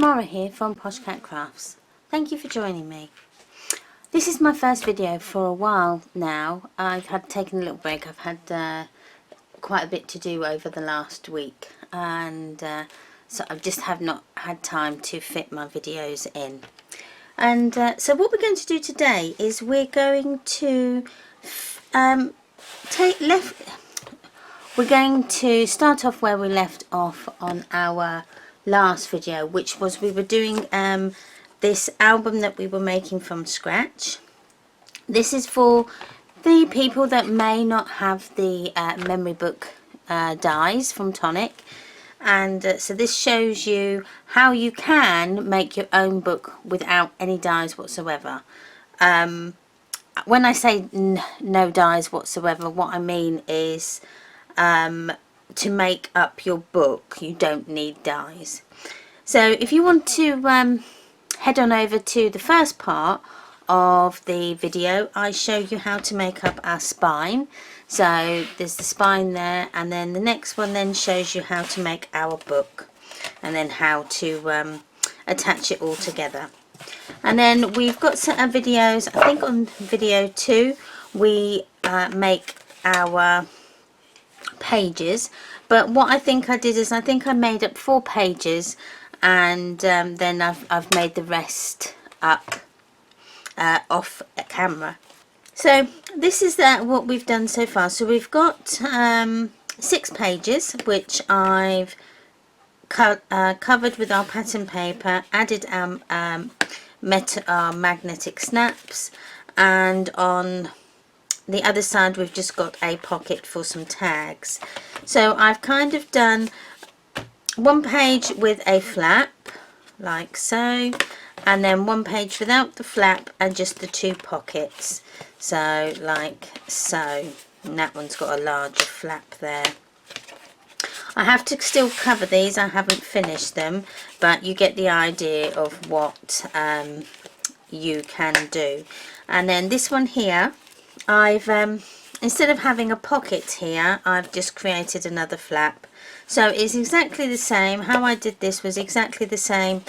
Maura here from Posh Cat Crafts. Thank you for joining me. This is my first video for a while now. I've had taken a little break. I've had quite a bit to do over the last week, and so I just have not had time to fit my videos in. And so what we're going to do today is we're going to we're going to start off where we left off on our last video, which was we were doing this album that we were making from scratch. This is for the people that may not have the memory book dies from Tonic, and so this shows you how you can make your own book without any dies whatsoever. When I say no dies whatsoever, what I mean is to make up your book you don't need dies. So if you want to head on over to the first part of the video, I show you how to make up our spine. So there's the spine there, and then the next one then shows you how to make our book, and then how to attach it all together. And then we've got some videos. I think on video 2 we make our pages, but what I think I did is I think I made up 4 pages, and then I've made the rest up off camera. So this is what we've done so far. So we've got 6 pages which I've covered with our pattern paper, added our magnetic snaps, and on the other side we've just got a pocket for some tags. So I've kind of done one page with a flap like so, and then one page without the flap and just the 2 pockets, so like so, and that one's got a larger flap there. I have to still cover these, I haven't finished them, but you get the idea of what you can do. And then this one here, I've instead of having a pocket here, I've just created another flap. So it's exactly the same. How I did this was exactly the same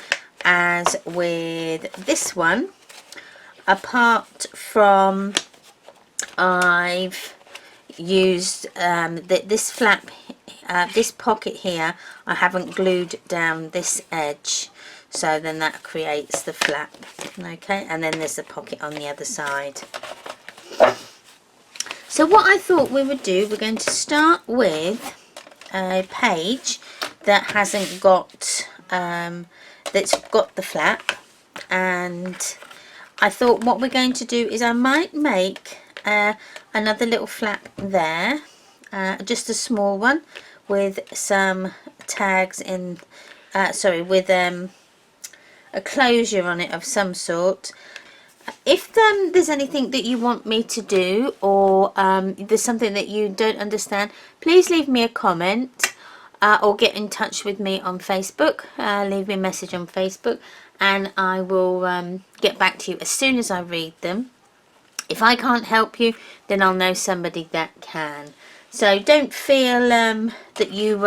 as with this one, apart from I've used this flap, this pocket here, I haven't glued down this edge, so then that creates the flap. Okay, and then there's the pocket on the other side. So what I thought we would do, we're going to start with a page that hasn't got that's got the flap, and I thought what we're going to do is I might make another little flap there, just a small one with some tags in, with a closure on it of some sort. If there's anything that you want me to do, or there's something that you don't understand, please leave me a comment, or get in touch with me on Facebook. Leave me a message on Facebook, and I will get back to you as soon as I read them. If I can't help you, then I'll know somebody that can. So don't feel that you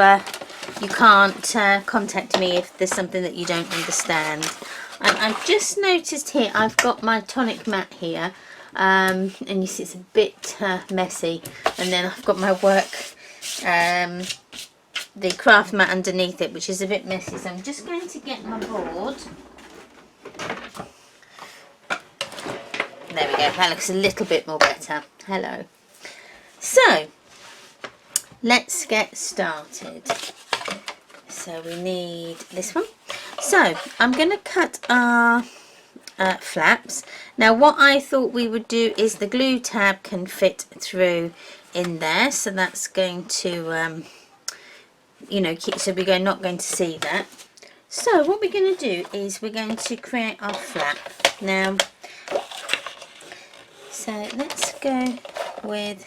can't contact me if there's something that you don't understand. And I've just noticed here I've got my tonic mat here, and you see it's a bit messy, and then I've got my work, the craft mat underneath it, which is a bit messy, so I'm just going to get my board. There we go, that looks a little bit more better. Hello. So let's get started. So we need this one. So I'm going to cut our flaps. Now what I thought we would do is the glue tab can fit through in there, so that's going to you know, so we're not going to see that. So what we're going to do is we're going to create our flap. Now, so let's go with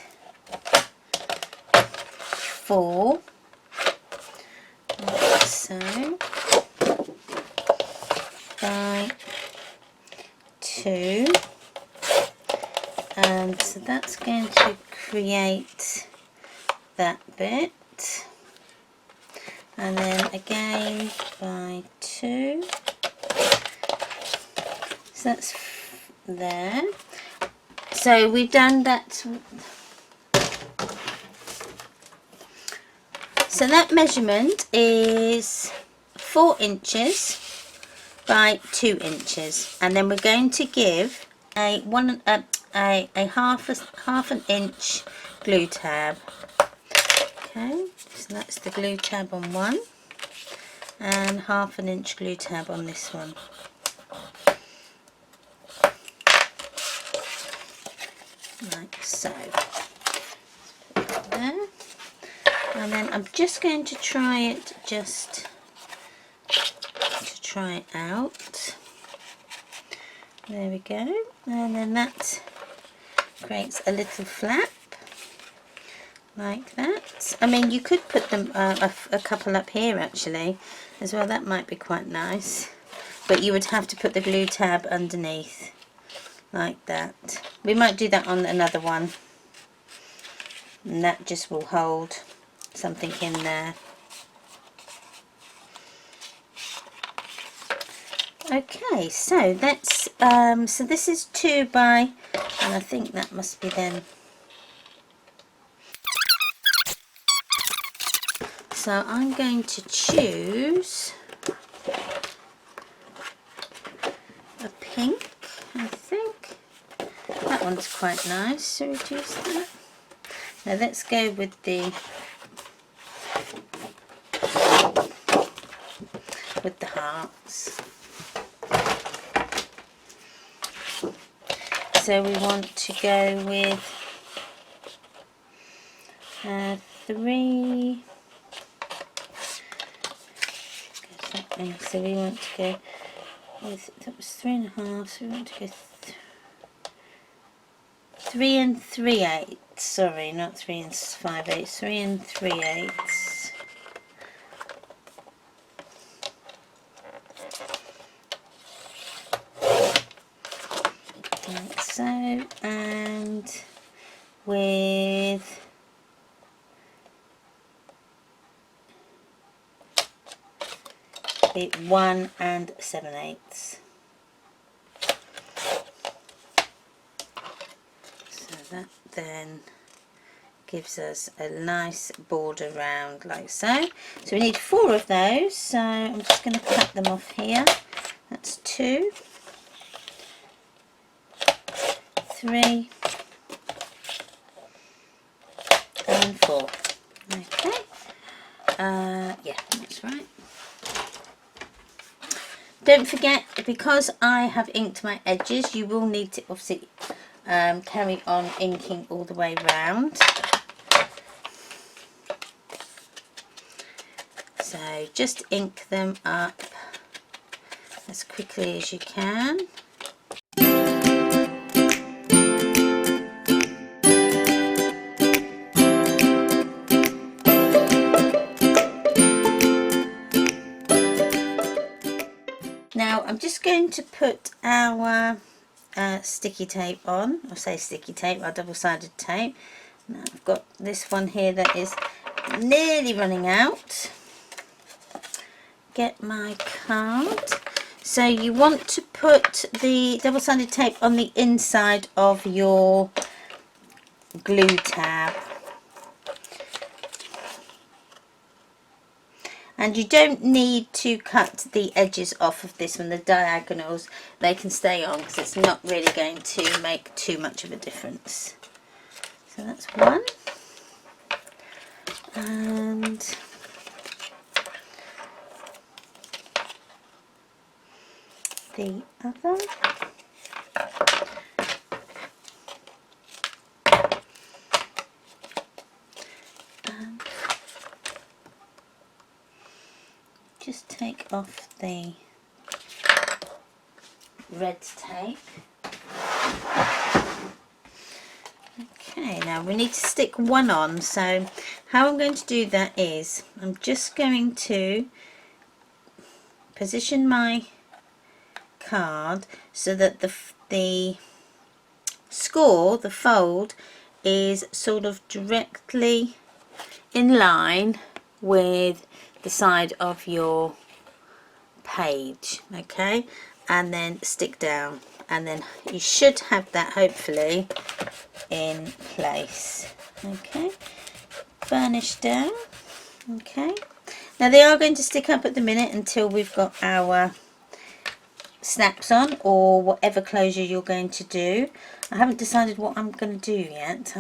4, like so. By 2, and so that's going to create that bit, and then again by 2, So that's there. So we've done that. So that measurement is 4 inches by 2 inches, and then we're going to give a half an inch glue tab. Okay, so that's the glue tab on one, and half an inch glue tab on this one. Like so. Put that there. And then I'm just going to try it try it out. There we go. And then that creates a little flap like that. I mean, you could put them a couple up here actually as well. That might be quite nice. But you would have to put the glue tab underneath like that. We might do that on another one. And that just will hold something in there. Okay, so that's so this is 2 by, and I think that must be then. So I'm going to choose a pink, I think. That one's quite nice. So reduce that. Now let's go with the hearts. So we want to go with 3. So we want to go with, that was 3.5, so we want to go 3 3/8. Sorry, not 3 5/8. 3 3/8. Like so, and with the 1 7/8. So that then gives us a nice border round like so. So we need 4 of those, so I'm just going to cut them off here. That's 2, 3 and 4. Okay, yeah, that's right. Don't forget, because I have inked my edges, you will need to obviously carry on inking all the way round. So just ink them up as quickly as you can. Now I'm just going to put our sticky tape on. I'll say sticky tape, our double-sided tape. Now I've got this one here that is nearly running out. Get my card. So you want to put the double-sided tape on the inside of your glue tab. And you don't need to cut the edges off of this one, the diagonals, they can stay on because it's not really going to make too much of a difference. So that's one. And the other. And just take off the red tape. Okay, now we need to stick one on, so how I'm going to do that is I'm just going to position my card so that the score, the fold, is sort of directly in line with the side of your page, okay? and then stick down, and then you should have that hopefully in place. Okay, burnish down. Okay, now they are going to stick up at the minute until we've got our snaps on, or whatever closure you're going to do. I haven't decided what I'm going to do yet.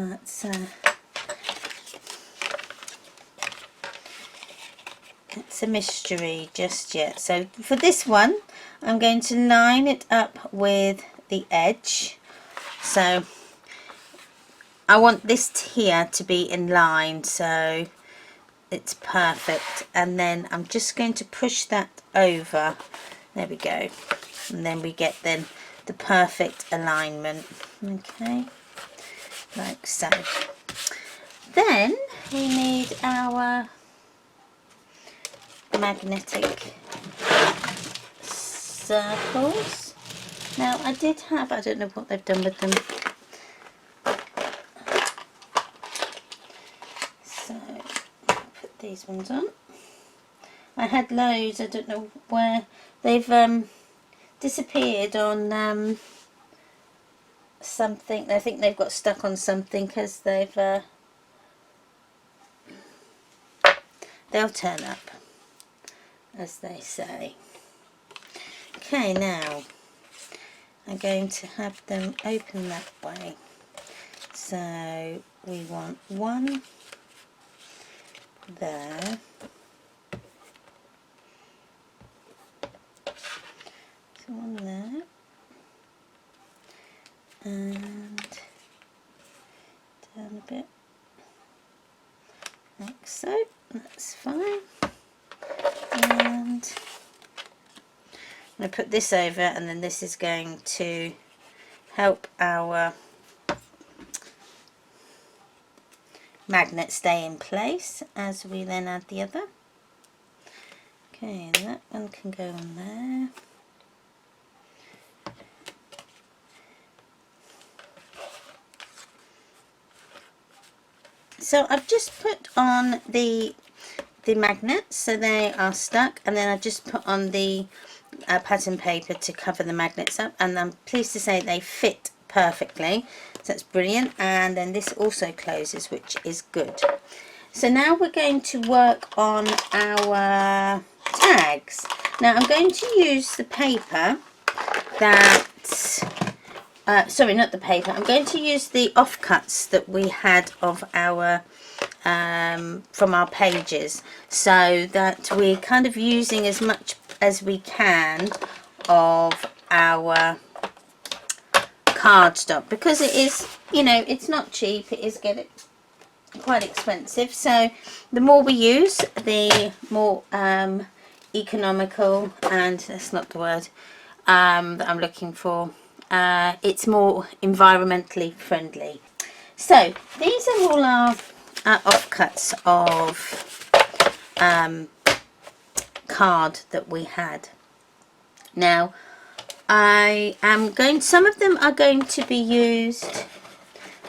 It's a mystery just yet. So for this one, I'm going to line it up with the edge. So I want this here to be in line, so it's perfect. And then I'm just going to push that over. There we go. And then we get then the perfect alignment. Okay, like so. Then we need our magnetic circles. Now I did have, I don't know what they've done with them. So put these ones on. I had loads, I don't know where they've disappeared on something. I think they've got stuck on something because they've they'll turn up, as they say. Okay, now I'm going to have them open that way. So we want one there. So one there. And down a bit. Like so. That's fine. And I'm going to put this over, and then this is going to help our magnet stay in place as we then add the other. Okay, and that one can go on there. So I've just put on the magnets, so they are stuck, and then I just put on the pattern paper to cover the magnets up, and I'm pleased to say they fit perfectly, so that's brilliant. And then this also closes, which is good. So now we're going to work on our tags. Now I'm going to use the paper that sorry, not the paper, I'm going to use the offcuts that we had of our from our pages, so that we're kind of using as much as we can of our cardstock, because it is, you know, it's not cheap, it is getting quite expensive. So the more we use, the more economical, and that's not the word that I'm looking for, it's more environmentally friendly. So these are all our offcuts of card that we had. Now I am going, some of them are going to be used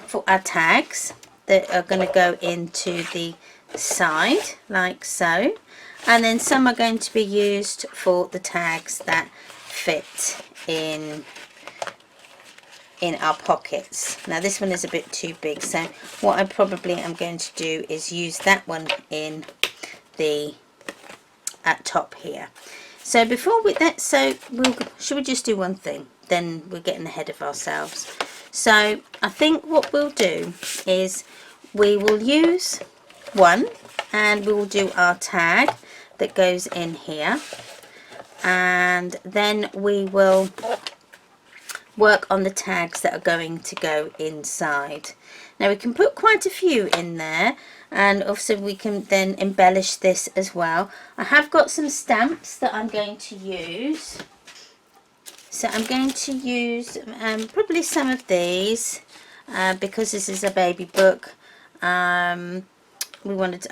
for our tags that are going to go into the side like so, and then some are going to be used for the tags that fit in our pockets. Now this one is a bit too big, so what I probably am going to do is use that one in the at top here. So before we should we just do one thing, then we're getting ahead of ourselves. So I think what we'll do is we will use one, and we will do our tag that goes in here, and then we will work on the tags that are going to go inside. Now we can put quite a few in there, and also we can then embellish this as well. I have got some stamps that I'm going to use, so I'm going to use probably some of these because this is a baby book. I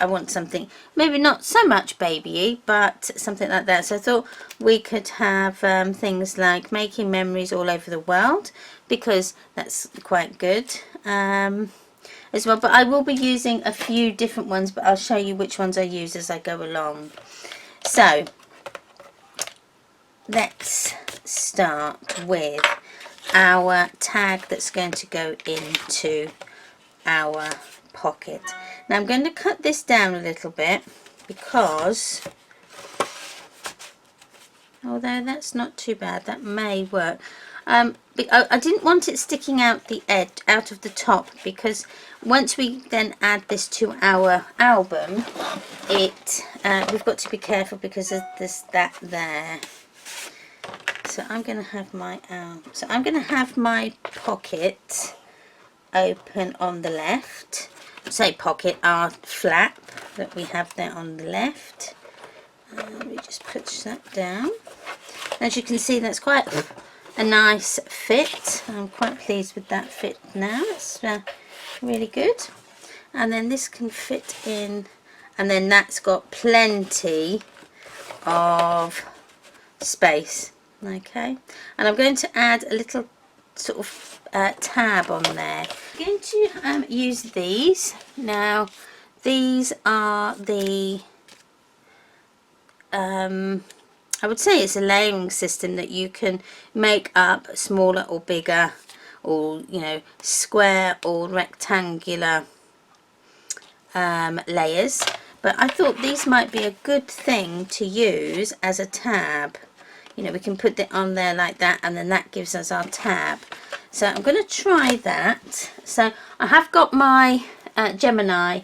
want something maybe not so much baby-y, but something like that. So I thought we could have things like making memories all over the world, because that's quite good as well. But I will be using a few different ones, but I'll show you which ones I use as I go along. So let's start with our tag that's going to go into our pocket. Now I'm going to cut this down a little bit because, although that's not too bad, that may work. I didn't want it sticking out the edge, out of the top, because once we then add this to our album, we've got to be careful because of that there. So I'm going to have my pocket open on the left. Say pocket, our flap that we have there on the left. We just push that down. As you can see, that's quite a nice fit. I'm quite pleased with that fit now. It's really good. And then this can fit in, and then that's got plenty of space. Okay, and I'm going to add a little sort of tab on there. I'm going to use these. Now these are the I would say it's a layering system that you can make up smaller or bigger, or square or rectangular layers, but I thought these might be a good thing to use as a tab. We can put it on there like that, and then that gives us our tab. So I'm going to try that. So I have got my Gemini,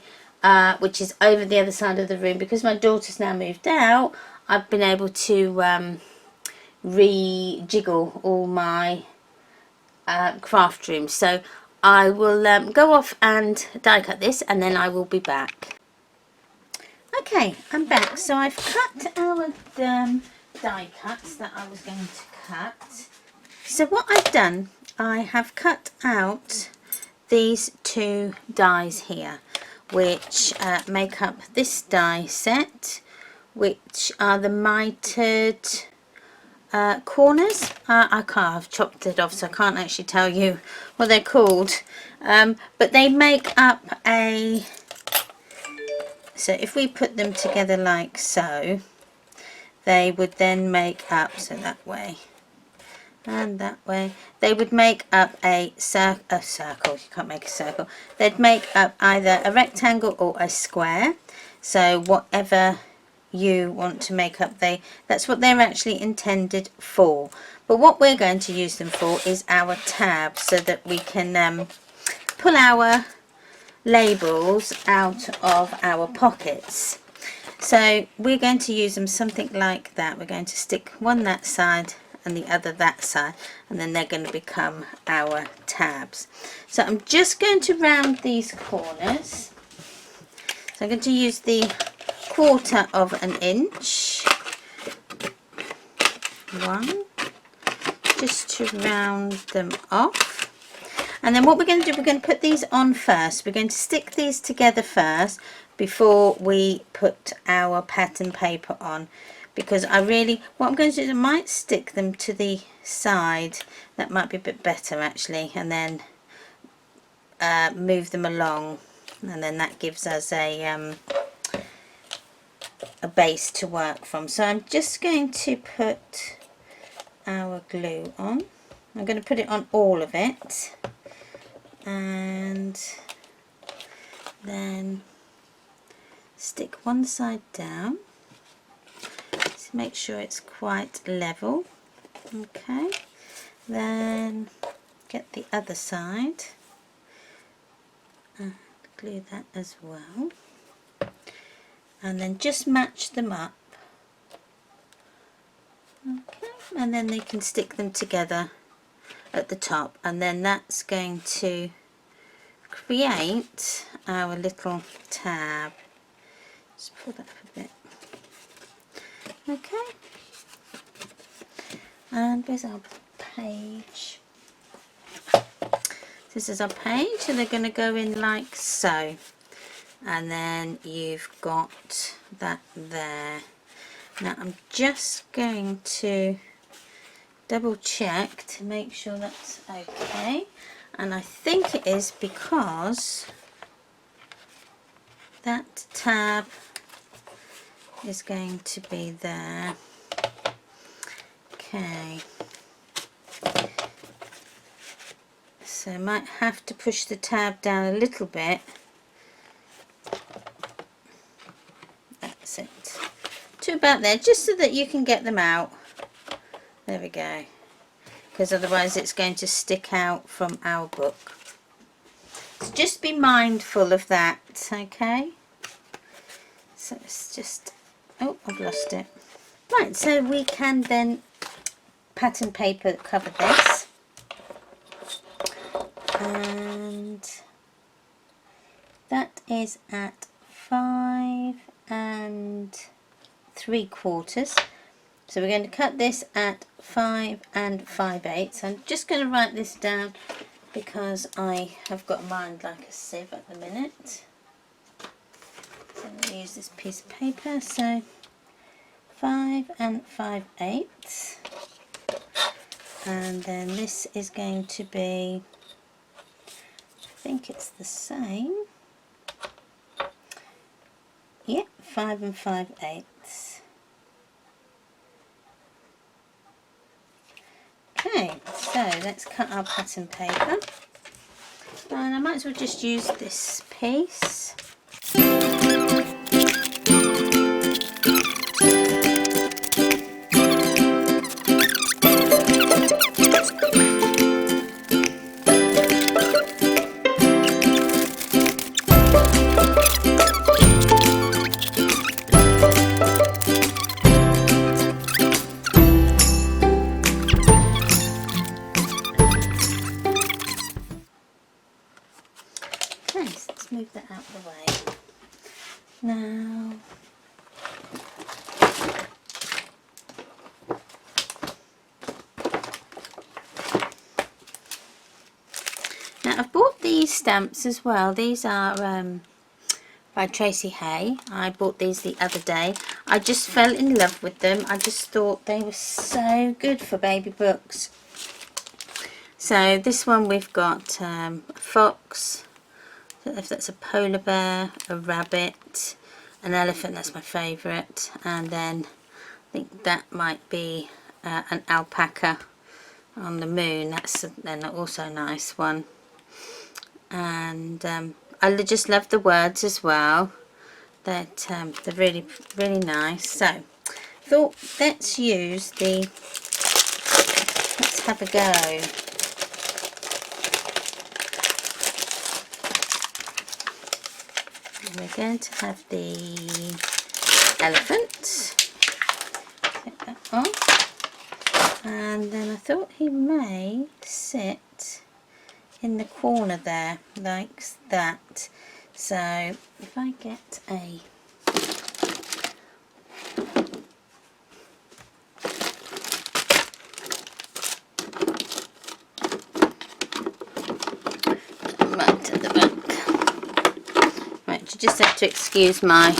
which is over the other side of the room. Because my daughter's now moved out, I've been able to rejiggle all my craft rooms. So I will go off and die cut this, and then I will be back. Okay, I'm back. So I've cut our die cuts that I was going to cut. So what I've done, I have cut out these two dies here, which make up this die set, which are the mitered corners. I've chopped it off, so I can't actually tell you what they're called, but they make up a, so if we put them together like so, they would then make up, so that way and that way, they would make up a circle. You can't make a circle. They'd make up either a rectangle or a square. So whatever you want to make up, that's what they're actually intended for. But what we're going to use them for is our tab, so that we can pull our labels out of our pockets. So we're going to use them something like that. We're going to stick one that side and the other that side, and then they're going to become our tabs. So I'm just going to round these corners. So I'm going to use the 1/4 of an inch one, just to round them off. And then what we're going to do, we're going to put these on first. We're going to stick these together first before we put our pattern paper on, because what I'm going to do is I might stick them to the side. That might be a bit better actually, and then move them along, and then that gives us a base to work from. So I'm just going to put our glue on. I'm going to put it on all of it, and then stick one side down. Make sure it's quite level. Okay, then get the other side and glue that as well, and then just match them up. Okay, and then they can stick them together at the top, and then that's going to create our little tab. Just pull that up a bit. Okay, and there's our page. This is our page, so they're going to go in like so, and then you've got that there. Now I'm just going to double check to make sure that's okay, and I think it is, because that tab is going to be there. Okay, so I might have to push the tab down a little bit. That's it, to about there, just so that you can get them out. There we go, because otherwise it's going to stick out from our book. So just be mindful of that, okay? So it's just, oh, I've lost it. Right, so we can then pattern paper cover this, and that is at 5 3/4. So we're going to cut this at 5 5/8. I'm just going to write this down because I have got a mind like a sieve at the minute. So I'm going to use this piece of paper. So 5 5/8, and then this is going to be, I think it's the same. Yep, 5 5/8. Okay, so let's cut our pattern paper, and I might as well just use this piece. Okay, so let's move that out of the way. Now, I've bought these stamps as well. These are by Tracey Hay. I bought these the other day. I just fell in love with them. I just thought they were so good for baby books. So this one we've got a fox, I don't know if that's a polar bear, a rabbit, an elephant, that's my favourite, and then I think that might be an alpaca on the moon. That's then also a nice one. And I just love the words as well. That they're really, really nice. So I thought let's have a go. We're going to have the elephant. Take that off. And then I thought he may sit in the corner there, like that. So if I get a right at the back. Right, you just have to excuse my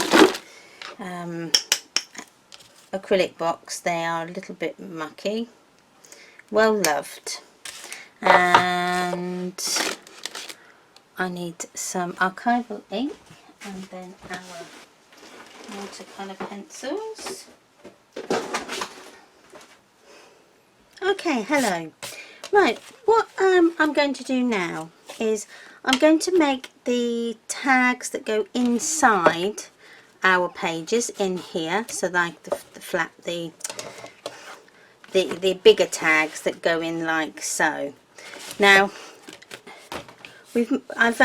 acrylic box. They are a little bit mucky. Well loved. And I need some archival ink, and then our watercolour pencils. Okay, hello. Right, what I'm going to do now is I'm going to make the tags that go inside our pages in here, so like the bigger tags that go in like so. Now I've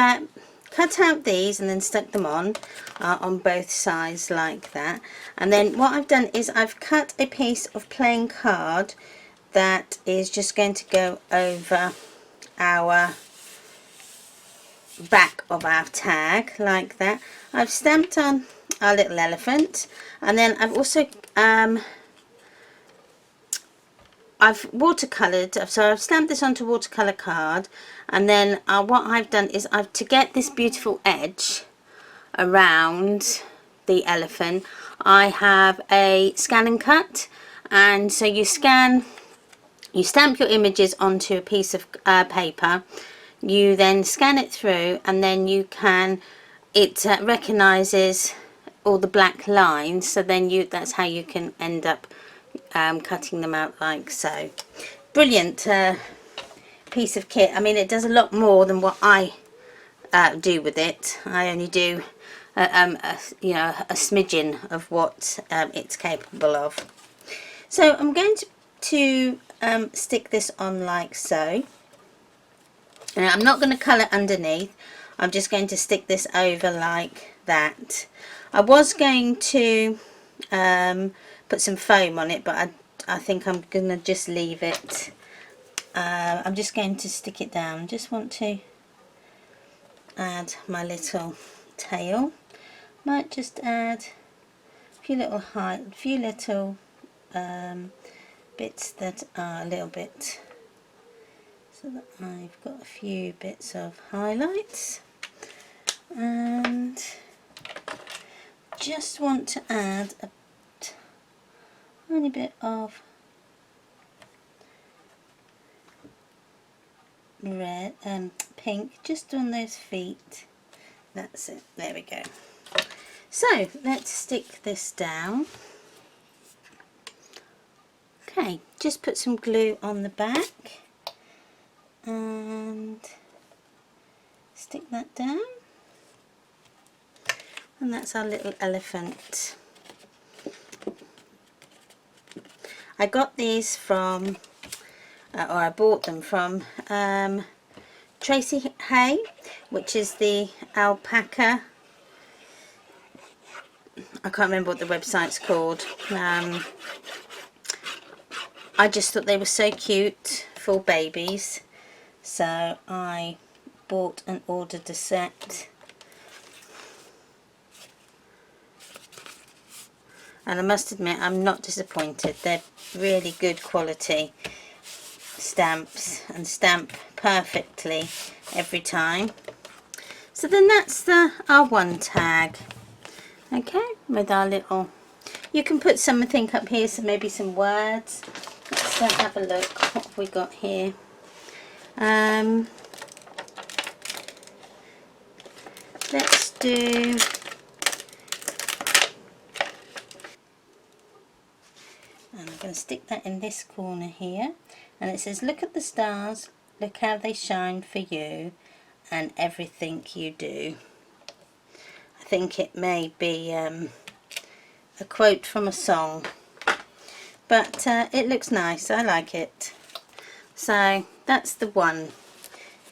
cut out these and then stuck them on both sides like that, and then what I've done is I've cut a piece of plain card that is just going to go over our back of our tag like that. I've stamped on our little elephant, and then I've also I've watercoloured, so I've stamped this onto watercolour card, and then what I've done is to get this beautiful edge around the elephant, I have a scan and cut, and so you stamp your images onto a piece of paper, you then scan it through, and then it recognises all the black lines, so then that's how you can end up cutting them out like so. Brilliant piece of kit. I mean, it does a lot more than what I do with it. I only do you know, a smidgen of what it's capable of. So I'm going to stick this on like so. And I'm not going to colour underneath. I'm just going to stick this over like that. I was going to put some foam on it, but I think I'm going to just leave it. I'm just going to stick it down. Just want to add my little tail. Might just add a few little bits that are a little bit, so that I've got a few bits of highlights, and just want to add a tiny bit of red pink just on those feet. That's it, there we go. So let's stick this down. Okay, just put some glue on the back and stick that down, and that's our little elephant. I got these from or I bought them from Tracey Hey, which is the alpaca, I can't remember what the website's called. I just thought they were so cute for babies, so I bought and ordered a set, and I must admit I'm not disappointed. They're really good quality stamps and stamp perfectly every time. So then that's our one tag. Okay, with our little, you can put something up here, so maybe some words. Let's have a look what have we got here. Let's do, and I'm going to stick that in this corner here, and it says, look at the stars, look how they shine for you and everything you do. I think it may be a quote from a song, but it looks nice. I like it. So that's the one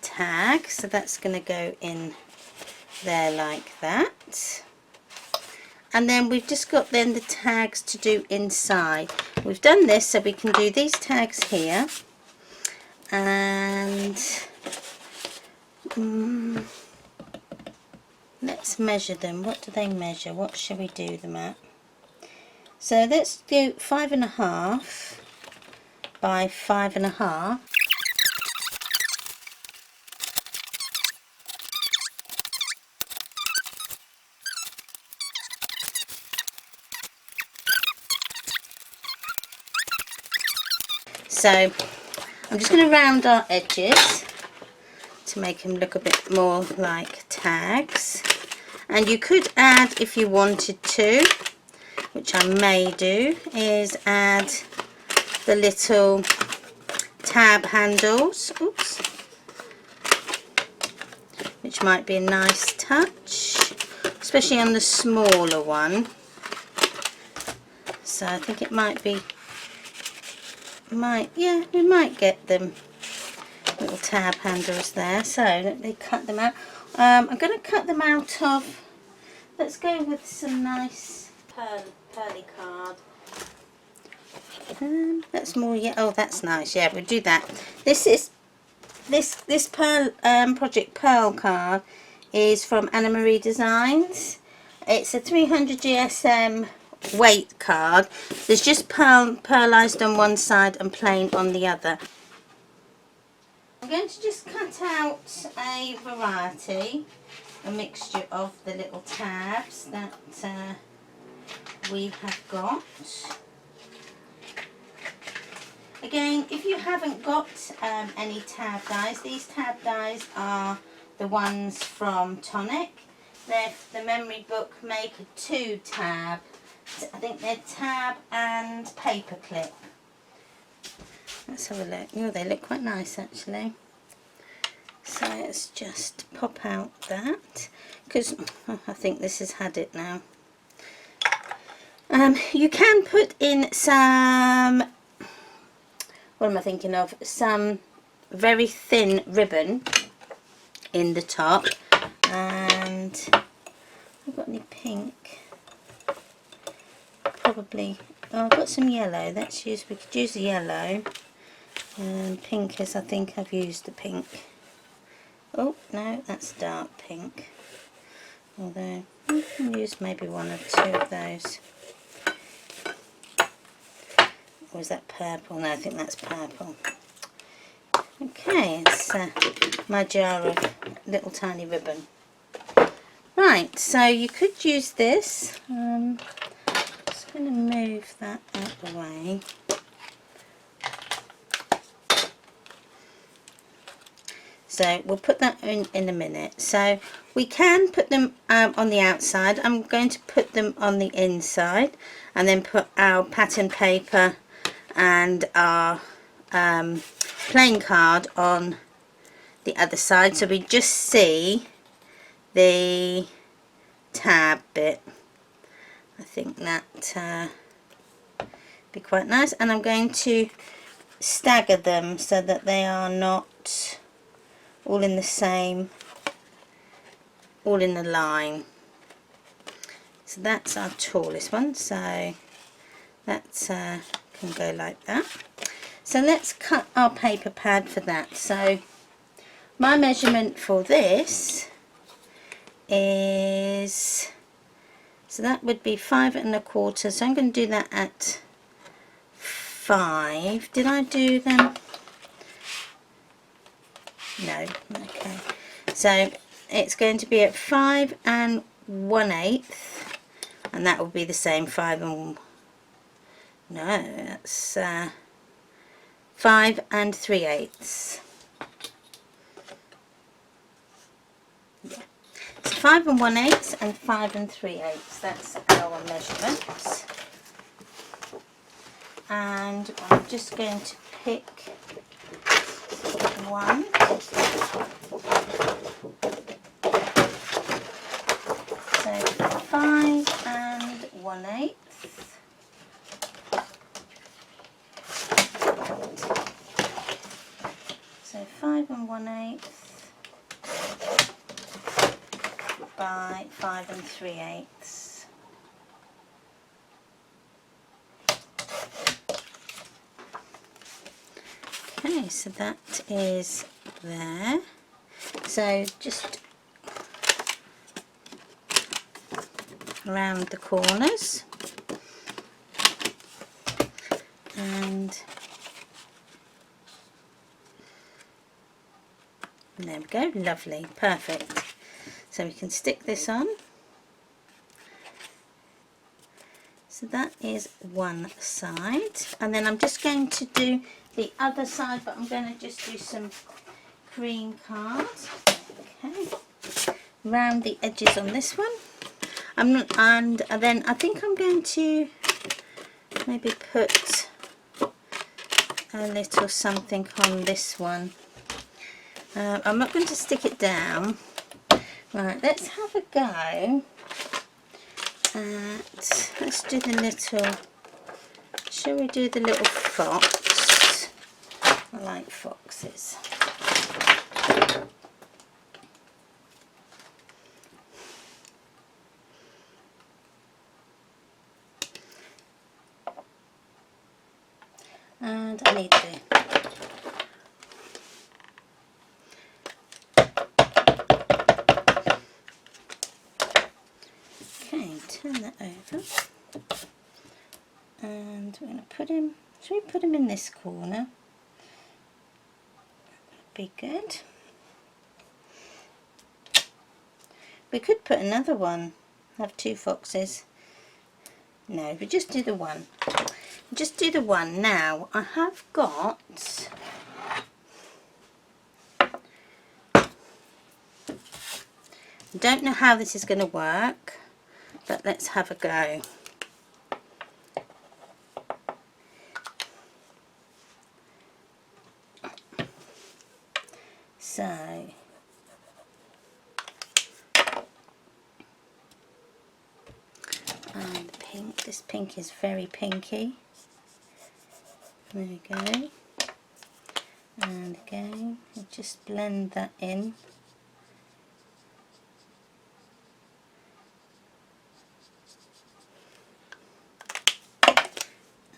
tag, so that's going to go in there like that. And then we've just got then the tags to do inside. We've done this so we can do these tags here, and let's measure them. What do they measure? What shall we do them at? So let's do 5.5 by 5.5. So I'm just going to round our edges to make them look a bit more like tags, and you could add, if you wanted to, which I may do, is add the little tab handles, oops, which might be a nice touch, especially on the smaller one. So I think it might be, yeah, we might get them little tab handles there. So let me cut them out. I'm going to cut them out of, let's go with some nice pearly card. That's more, yeah, oh that's nice, yeah, we'll do that. This is this pearl Project Pearl card is from Anna Marie Designs. It's a 300 GSM weight card. There's just pearlized on one side and plain on the other. I'm going to just cut out a variety, a mixture of the little tabs that we have got. Again, if you haven't got any tab dies, these tab dies are the ones from Tonic. They're the Memory Book Maker 2 tab I think they're tab and paper clip. Let's have a look. Oh, they look quite nice actually. So let's just pop out that, because I think this has had it now. You can put in some, what am I thinking of, some very thin ribbon in the top. And I've got any pink? Probably. Oh, I've got some yellow. We could use the yellow. And pink is, I think I've used the pink. Oh no, that's dark pink. Although I can use maybe one or two of those. Or is that purple? No, I think that's purple. Okay, it's my jar of little tiny ribbon. Right, so you could use this. Just going to move that out of the way. So we'll put that in a minute. So we can put them on the outside. I'm going to put them on the inside and then put our pattern paper and our plain card on the other side, so we just see the tab bit. I think that be quite nice, and I'm going to stagger them so that they are not all in the same, all in the line. So that's our tallest one, so that can go like that. So let's cut our paper pad for that. So my measurement for this is, so that would be 5 1/4. So I'm going to do that at 5. Did I do them? No. Okay. So it's going to be at 5 1/8, and that will be the same 5 and, no, that's 5 3/8. Yeah. So 5 1/8 and 5 3/8. That's our measurements. And I'm just going to pick one. So 5 1/8. So 5 1/8 by 5 3/8. Okay, so that is there. So just around the corners, and there we go, lovely, perfect. So we can stick this on. So that is one side, and then I'm just going to do the other side, but I'm going to just do some cream cards. Okay, round the edges on this one. And then I think I'm going to maybe put a little something on this one. I'm not going to stick it down. Right, let's have a go at, let's do the little, shall we do the little fox? I like foxes. And I need to turn that over, and we're going to put him, should we put him in this corner? That'd be good. We could put another one, have two foxes. No, we just do the one. Just do the one. Now I have got don't know how this is going to work, but let's have a go. And the pink, this pink is very pinky. There we go. And again, you just blend that in.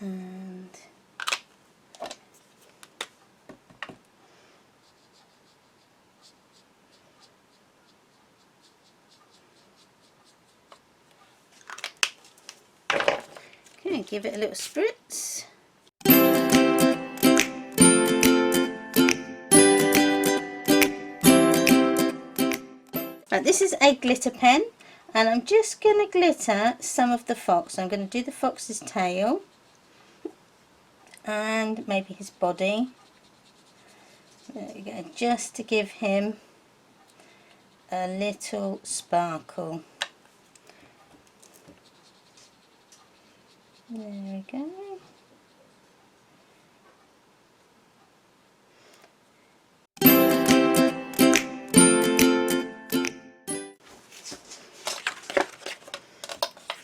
And okay, give it a little spritz. Right, this is a glitter pen, and I'm just going to glitter some of the fox. I'm going to do the fox's tail and maybe his body. There we go, just to give him a little sparkle. There we go.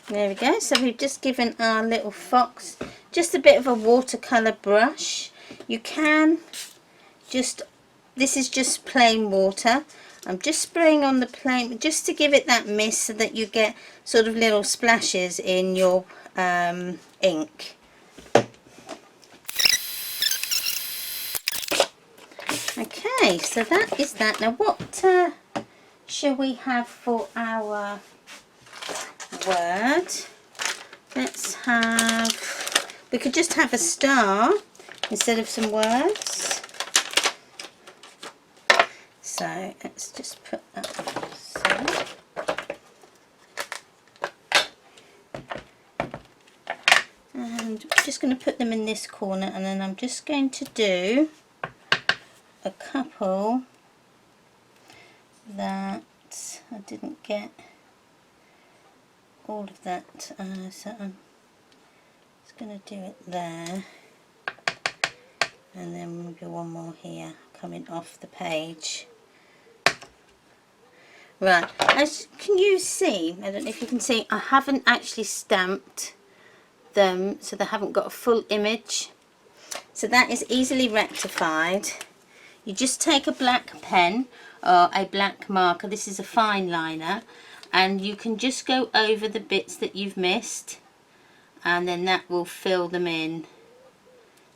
There we go, so we've just given our little fox just a bit of a watercolour brush. You can just, this is just plain water. I'm just spraying on the plain, just to give it that mist so that you get sort of little splashes in your ink. Okay, so that is that. Now what shall we have for our word? Let's have, we could just have a star instead of some words. So let's just put that so. And I'm just going to put them in this corner, and then I'm just going to do a couple that I didn't get all of that, so I'm just going to do it there, and then maybe one more here coming off the page. Right, as can you see, I don't know if you can see, I haven't actually stamped them, so they haven't got a full image, so that is easily rectified. You just take a black pen or a black marker, this is a fine liner, and you can just go over the bits that you've missed, and then that will fill them in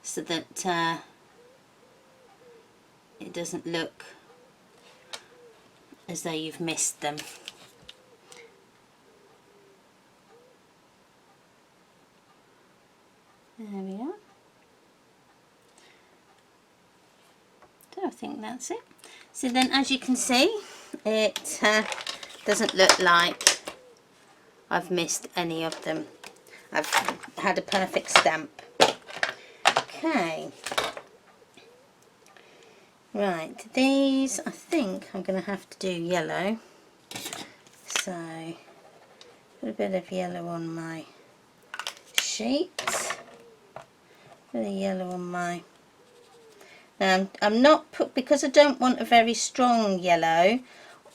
so that it doesn't look as though you've missed them. There we are. So I think that's it. So then, as you can see, it doesn't look like I've missed any of them. I've had a perfect stamp. Okay. Right, these I think I'm going to have to do yellow. So, put a bit of yellow on my sheet. Bit of yellow on my... Now, I'm not put, because I don't want a very strong yellow,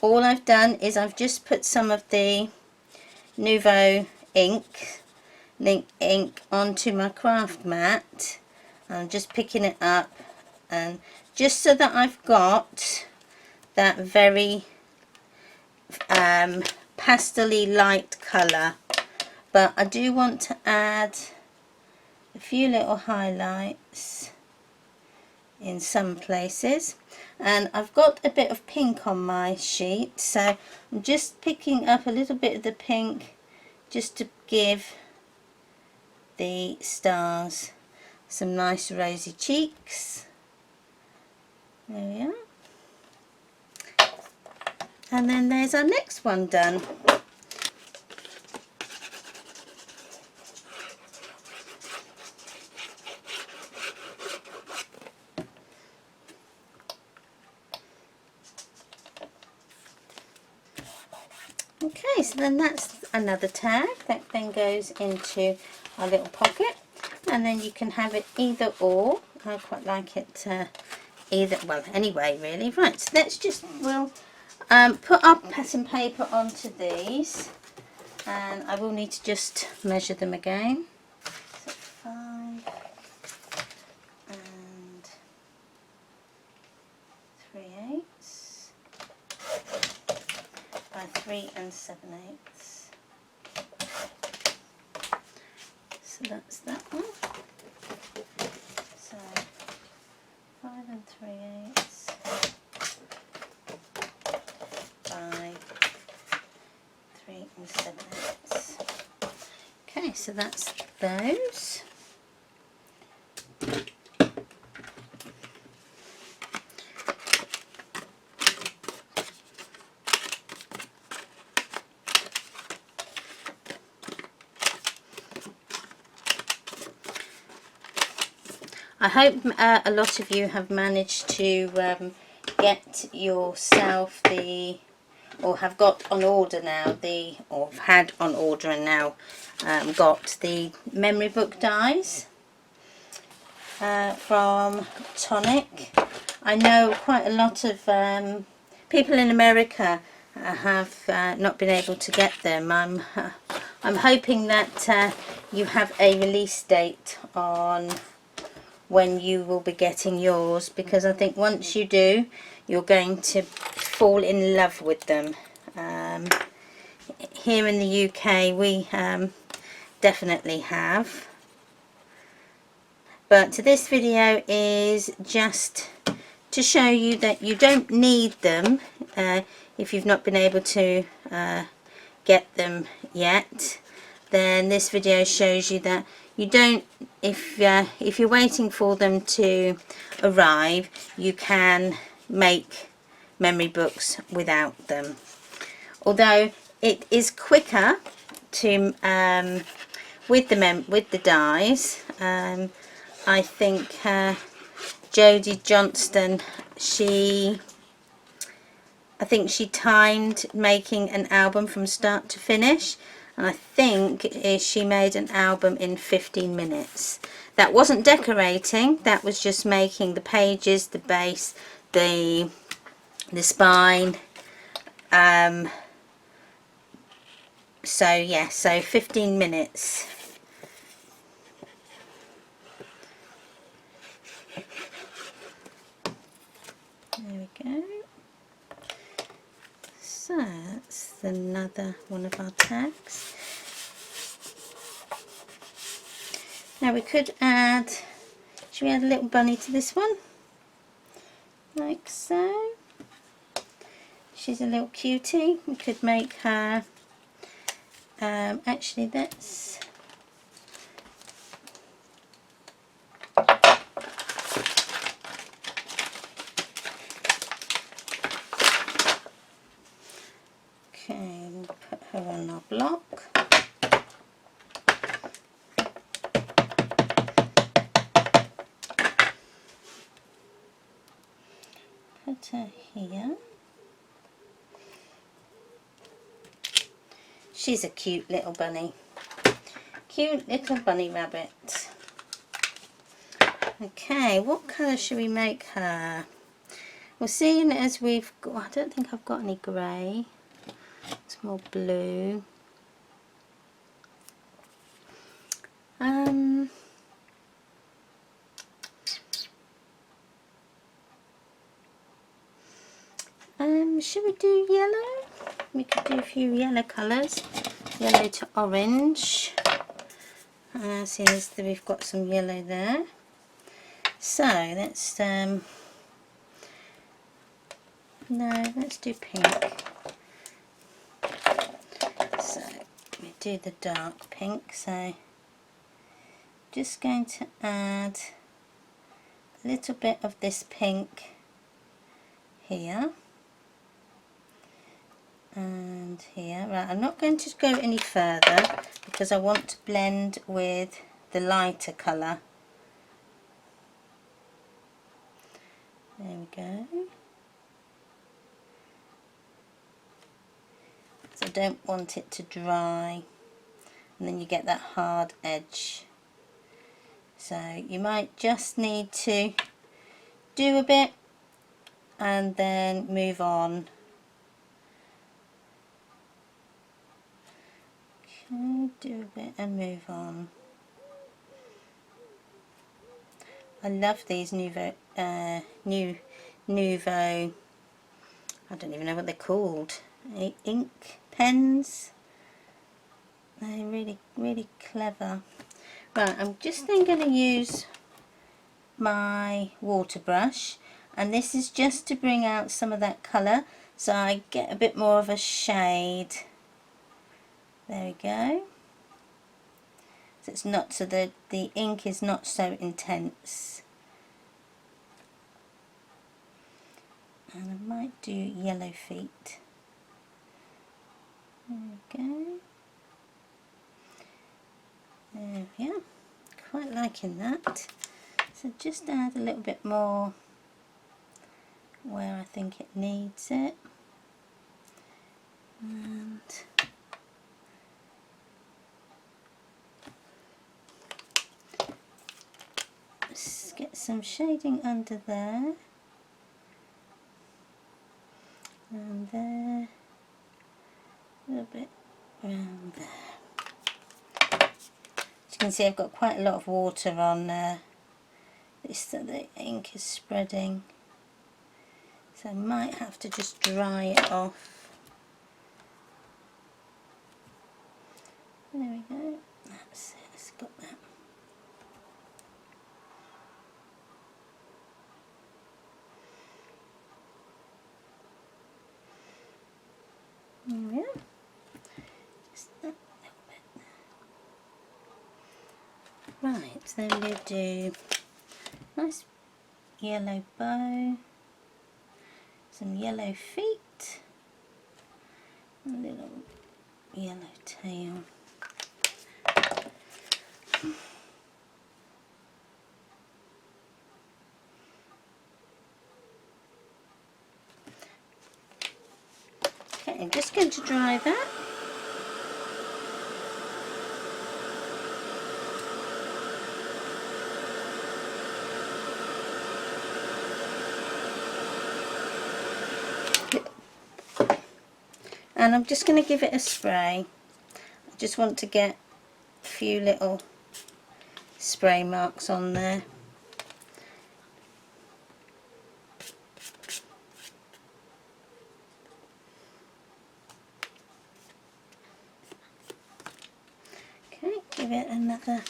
all I've done is I've just put some of the Nouveau ink onto my craft mat. I'm just picking it up, and just so that I've got that very pastel-y light colour. But I do want to add a few little highlights in some places, and I've got a bit of pink on my sheet, so I'm just picking up a little bit of the pink just to give the stars some nice rosy cheeks. There we are. And then there's our next one done. Okay, so then that's another tag that then goes into our little pocket, and then you can have it either or. I quite like it either, well, anyway really. Right, so let's just, we'll put our pattern paper onto these, And I will need to just measure them again. So 5 and 3/8 by 3 7/8. So that's that one. So 5 3/8 by 3 7/8. Okay, so that's those. I hope a lot of you have managed to get yourself or have got on order now or have had on order and now got the memory book dies from Tonic. I know quite a lot of people in America have not been able to get them. I'm hoping that you have a release date on when you will be getting yours, because I think once you do, you're going to fall in love with them. Here in the UK we definitely have, but this video is just to show you that you don't need them if you've not been able to get them yet. Then this video shows you that you don't, if you're waiting for them to arrive, you can make memory books without them. Although it is quicker to with the dies. I think Jodie Johnston, I think she timed making an album from start to finish, and I think she made an album in 15 minutes. That wasn't decorating, that was just making the pages, the base, the spine. So yeah, so 15 minutes. There we go. So that's another one of our tags. Now we could add, should we add a little bunny to this one? Like so. She's a little cutie. We could make her, actually let's, okay, we'll put her on our block. Put her here. She's a cute little bunny. Cute little bunny rabbit. Okay, what colour should we make her? Well, seeing as we've got, I don't think I've got any grey. It's more blue. Should we do yellow? We could do a few yellow colours. Yellow to orange. Seeing as we've got some yellow there. So let's no, let's do pink. So we do the dark pink. So just going to add a little bit of this pink here and here. Right, I'm not going to go any further because I want to blend with the lighter colour. There we go. So I don't want it to dry and then you get that hard edge. So you might just need to do a bit and then move on. do a bit and move on. I love these Nouveau, Nouveau, I don't even know what they're called, ink pens. They're really, really clever. Right, I'm just then going to use my water brush, and this is just to bring out some of that colour so I get a bit more of a shade. There we go. So it's not, so the ink is not so intense. And I might do yellow feet. There we go. There we are. Quite liking that. So just add a little bit more where I think it needs it. And let's get some shading under there. And there. A little bit around there. As you can see, I've got quite a lot of water on this, so the ink is spreading. So I might have to just dry it off. There we go. That's it. It's got that. There we are. Just that little bit. Right, then we'll do nice yellow bow, some yellow feet, a little yellow tail. Okay, I'm just going to dry that. And I'm just going to give it a spray. I just want to get a few little spray marks on there. Okay, give it another.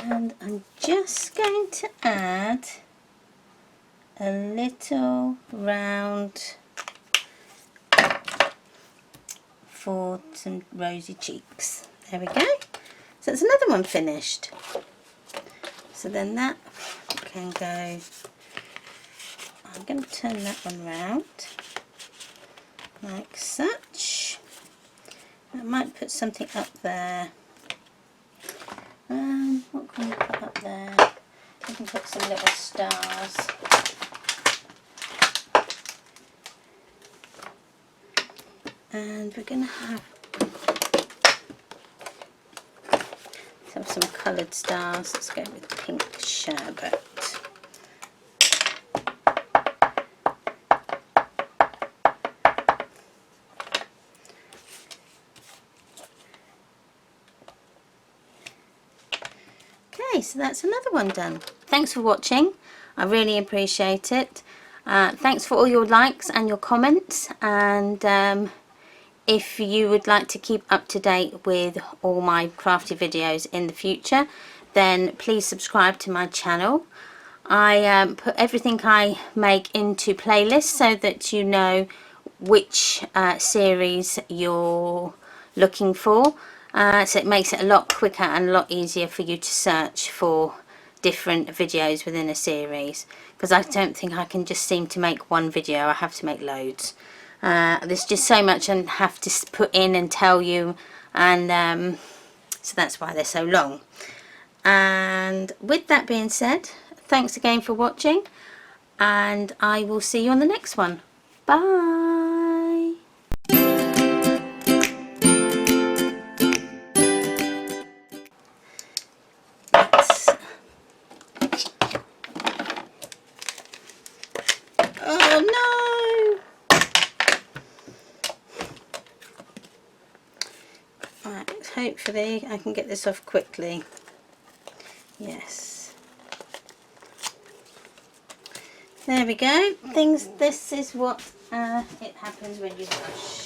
And I'm just going to add a little round for some rosy cheeks. There we go. So it's another one finished. So then that can go, I'm going to turn that one round like such. I might put something up there. What can we put up there? We can put some little stars. And we're going to have some coloured stars. Let's go with pink sherbet. Okay, so that's another one done. Thanks for watching. I really appreciate it. Thanks for all your likes and your comments, and if you would like to keep up to date with all my crafty videos in the future, then please subscribe to my channel. I put everything I make into playlists so that you know which series you're looking for. So it makes it a lot quicker and a lot easier for you to search for different videos within a series, because I don't think I can just seem to make one video. I have to make loads. There's just so much I have to put in and tell you, and so that's why they're so long. And with that being said, thanks again for watching, and I will see you on the next one. Bye. hopefully I can get this off quickly. Yes. There we go. This is what it happens when you brush.